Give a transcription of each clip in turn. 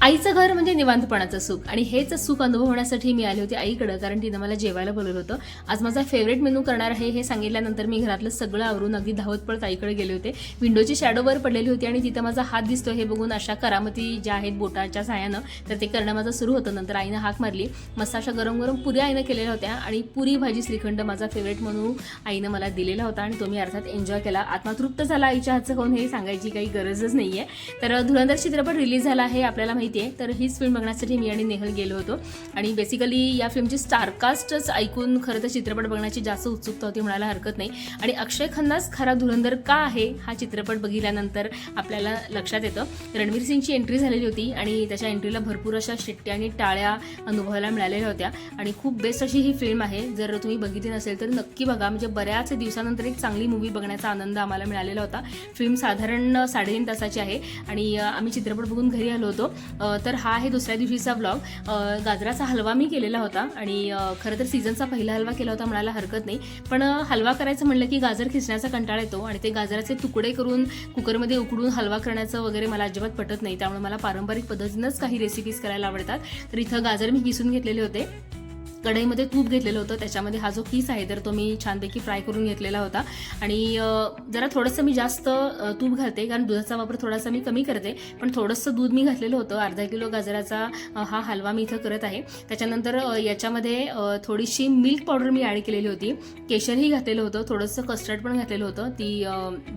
आईचं घर म्हणजे निवांतपणाचं सुख आणि हेच सुख अनुभवण्यासाठी मी आले होते आईकडे, कारण तिनं मला जेवायला बोलवलं होतं. आज माझा फेवरेट मेनू करणार आहे हे सांगितल्यानंतर मी घरातलं सगळं आवरून अगदी धावत पळत आईकडे गेले होते. विंडोची शॅडोवर पडलेली होती आणि तिथं माझा हात दिसतोय हे बघून अशा करामती ज्या आहेत बोटाच्या साह्यानं, तर ते करणं माझं सुरू होतं. नंतर आईनं हाक मारली. मस्त अशा गरम गरम पुऱ्या आईनं केलेल्या होत्या आणि पुरी भाजी श्रीखंड माझा फेवरेट मेनू आईनं मला दिलेला होता आणि तो मी अर्थात एन्जॉय केला. आत्मातृप्त झाला आईच्या हातचं खाऊन हे सांगायची काही गरजच नाही आहे. तर धुरंधर चित्रपट रिलीज झाला आहे आपल्याला माहिती आहे, तर हीच फिल्म बघण्यासाठी मी आणि नेहल गेलो होतो. आणि बेसिकली या फिल्मची स्टारकास्टच ऐकून खरं तर चित्रपट बघण्याची जास्त उत्सुकता होती म्हणायला हरकत नाही. आणि अक्षय खन्नाच खरा धुरंधर का आहे हा चित्रपट बघितल्यानंतर आपल्याला लक्षात येतं. रणवीर सिंगची एंट्री झालेली होती आणि त्याच्या एंट्रीला भरपूर अशा शिट्ट्या आणि टाळ्या अनुभवायला मिळालेल्या होत्या आणि खूप बेस्ट अशी ही फिल्म आहे. जर तुम्ही बघितली नसेल तर नक्की बघा. म्हणजे बऱ्याच दिवसानंतर एक चांगली मूवी बघण्याचा आनंद आम्हाला मिळालेला होता. फिल्म साधारण 3.5 तासाची आहे आणि आम्ही चित्रपट बघून घरी आलो होतो. तर हा आहे दुसऱ्या दिवशीचा ब्लॉग. गाजराचा हलवा मी केलेला होता आणि खरं तर सीझनचा पहिला हलवा केला होता म्हणायला हरकत नाही. पण हलवा करायचं म्हणलं की गाजर खिसण्याचा कंटाळा येतो आणि ते गाजराचे तुकडे करून कुकरमध्ये उकडून हलवा करण्याचं वगैरे मला अजिबात पटत नाही. त्यामुळे मला पारंपरिक पद्धतीनंच काही रेसिपीज करायला आवडतात. तर इथं गाजर मी किसून घेतलेले होते. कढईमध्ये तूप घेतलेलं होतं, त्याच्यामध्ये हा जो किस आहे तर तो मी छानपैकी फ्राय करून घेतलेला होता. आणि जरा थोडंसं मी जास्त तूप घालते कारण दुधाचा वापर थोडासा मी कमी करते, पण थोडंसं दूध मी घातलेलं होतं. अर्धा किलो गाजराचा हा हलवा मी इथं करत आहे. त्याच्यानंतर याच्यामध्ये थोडीशी मिल्क पावडर मी ॲड केलेली होती, केशरही घातलेलं होतं, थोडंसं कस्टर्ड पण घातलेलं होतं. ती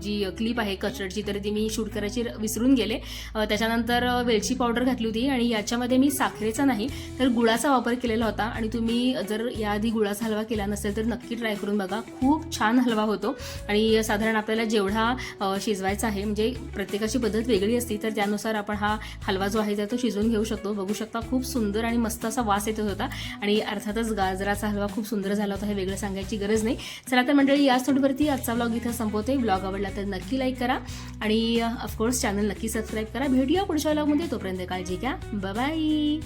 जी क्लिप आहे कस्टर्डची तर ती मी शूट करायची विसरून गेले. त्याच्यानंतर वेलची पावडर घातली होती आणि याच्यामध्ये मी साखरेचा नाही तर गुळाचा वापर केलेला होता. आणि तुम्ही जर याआधी गुळाचा हलवा केला नसेल तर नक्की ट्राय करून बघा, खूप छान हलवा होतो. आणि साधारण आपल्याला जेवढा शिजवायचा आहे, म्हणजे प्रत्येकाची पद्धत वेगळी असते, तर त्यानुसार आपण हा हलवा जो आहे तो शिजवून घेऊ शकतो. बघू शकता खूप सुंदर आणि मस्त असा वास येत होता आणि अर्थातच गाजराचा हलवा खूप सुंदर झाला होता, हे वेगळं सांगायची गरज नाही. चला तर मंडळी, याच नोटवरती आजचा ब्लॉग इथं संपवते. ब्लॉग आवडला तर नक्की लाईक करा आणि ऑफकोर्स चॅनल नक्की सबस्क्राईब करा. भेटूया पुढच्या ब्लॉगमध्ये. तोपर्यंत काळजी घ्या. Bye bye.